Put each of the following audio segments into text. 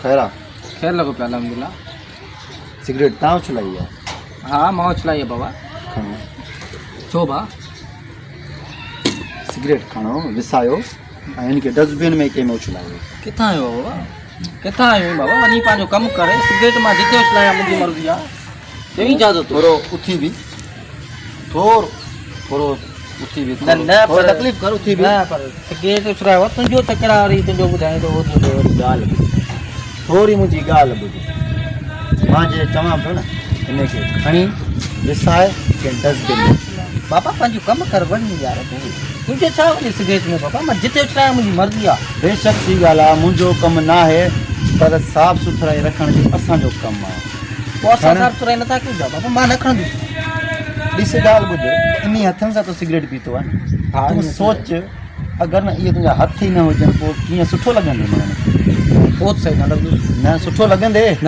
खैरा खैर लगो पे अलहमदुल्ला। सिगरेट तां उछलाई है? हाँ मां उछलाई बाबा। खणो छो बा? सिगरेट खणो विसायो ऐं इनके डस्टबिन में कंहिं में उछलायो। किथां आयो बाबा? किथां आयो बाबा? वञी पंहिंजो कमु करे। सिगरेट मां जिते उछलाया मुंहिंजी मर्ज़ी आहे। चई इजाज़त थोरो उथी बि थोरो उथी बि न न थोरो पर तकलीफ़ कर उथी बि। न पर सिगरेट उछलायो तुंहिंजो तकड़ा वरी तुंहिंजो ॿुधाए थो ॻाल्हि ॿुध। थोरी मुंहिंजी ॻाल्हि ॿुध। मां जे चवां पियो न इनखे खणी विसाए कंहिं डस्टबिन में। बाबा पंहिंजो कमु कर वञ यार। तुंहिंजे छा वञे सिगरेट में बाबा? मां जिते उछलाया मुंहिंजी मर्ज़ी आहे। बेशक सी ॻाल्हि आहे मुंहिंजो कमु न आहे पर साफ़ सुथराई रखण जो असांजो कमु आहे। पोइ असां साफ़ सुथराई नथा कयूं बाबा? मां न खणंदुसि। ॾिस ॻाल्हि ॿुध इन हथनि सां तो सिगरेट पीतो आहे। हा तूं सोच अगरि न इहे तुंहिंजा हथ ई न हुजनि पोइ कीअं सुठो लॻंदे माण्हू? पोइ सही न लॻंदुसि। न सुठो लॻंदे न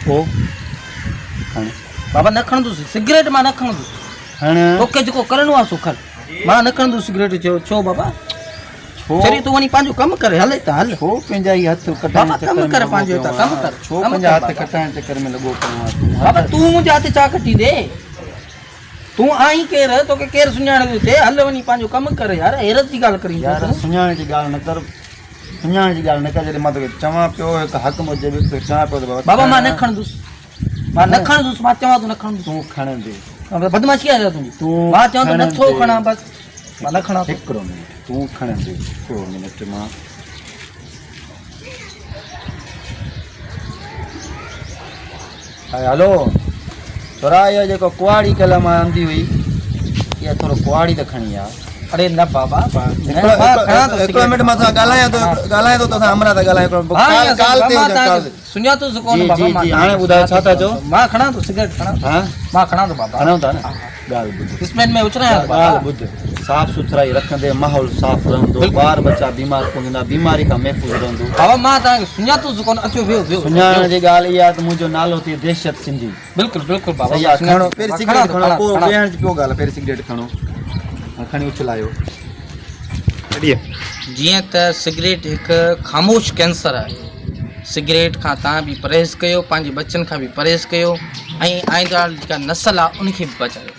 पोइ खण बाबा न खणंदुसि सिगरेट। मां न खणंदुसि। खण तोखे जेको करिणो आहे सो कर। मां न खणंदुसि सिगरेट। छो बाबा? छो चरी तूं वञी पंहिंजो कमु करे हले त हल। छो पंहिंजा ई हथ बाबा कटाइण कमु कर पंहिंजो त कमु कर। छो पंहिंजा हथ कटाइण चकर में लॻो पियो आहे? बाबा तूं मुंहिंजे हथ छा कटी दे? तूं आई केरु? तोखे केरु सुञाणे थो? हल वञी पंहिंजो कमु करे यार। हैरत जी ॻाल्हि करी यार सुञाण जी ॻाल्हि न कर। सुञाण जी ॻाल्हि न कर। जॾहिं मां तोखे चवां पियो हिकु हक़ मुजिबि तोखे चवां पियो त बाबा मां न खणंदुसि। मां न खणंदुसि। मां चवां थो न खणंदुसि। तूं खणंदे बदमाशी आहे तुंहिंजी। तूं मां चवां थो नथो खणंदे। खणां बसि। मां न खणां थो। हिकिड़ो मिनट तूं खणंदे हिकिड़ो मिनट मां हलो थोरा इहो जेको कुआड़ी कल्ह मां आंदी हुई इहा थोरो कुआड़ी त खणी आहे। अरे न बाबा हिकिड़ो मिनट मां सां ॻाल्हायां थो तोसां अमरा था ॻाल्हायां। सुञातोसि कोन बाबा? हाणे ॿुधायो छा था चओ? मां खणां थो सिगरेट खणां। हा मां खणां थो बाबा। खणो था न? ॻाल्हि ॿुध डिस्प्लेन में उछलाया ॻाल्हि ॿुध साफ़ सुथराई रखंदे माहौल साफ़ रहंदो। ॿार बच्चा बीमार पवंदा बीमारी खां महफ़ूज़ रहंदो। बाबा मां तव्हांखे सुञातोसि कोन। अचो वियो वियो। सुञाण जी ॻाल्हि इहा त मुंहिंजो नालो थी दहशत सिंधी। बिल्कुलु बिल्कुलु बाबा। सही आहे। खणो पहिरीं सिगरेट खणो पोइ वेहण जी पियो ॻाल्हि। पहिरीं सिगरेट खणो खणी उछलायो। जीअं त सिगरेट हिकु ख़ामोश कैंसर आहे। सिगरेट खां तव्हां बि परहेज़ कयो। पंहिंजे बच्चनि खां बि परहेज़ कयो ऐं आईंदा जेका नस्ल आहे उनखे बि बचायो।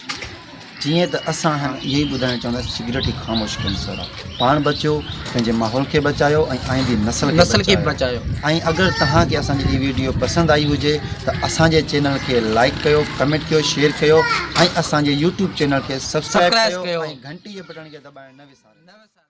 जीअं त असां इहे ई ॿुधाइणु चवंदासीं सिगरेट हिकु ख़ामोश कैंसर आहे। पाण बचियो पंहिंजे माहौल खे बचायो ऐं आईंदी नस्ल खे बचायो। ऐं अगरि तव्हांखे असांजी हीअ वीडियो पसंदि आई हुजे त असांजे चैनल खे लाइक कयो कमेंट कयो शेयर कयो ऐं असांजे यूट्यूब चैनल खे सब्सक्राइब कयो ऐं घंटी जे बटन खे दॿाइणु न विसारियो।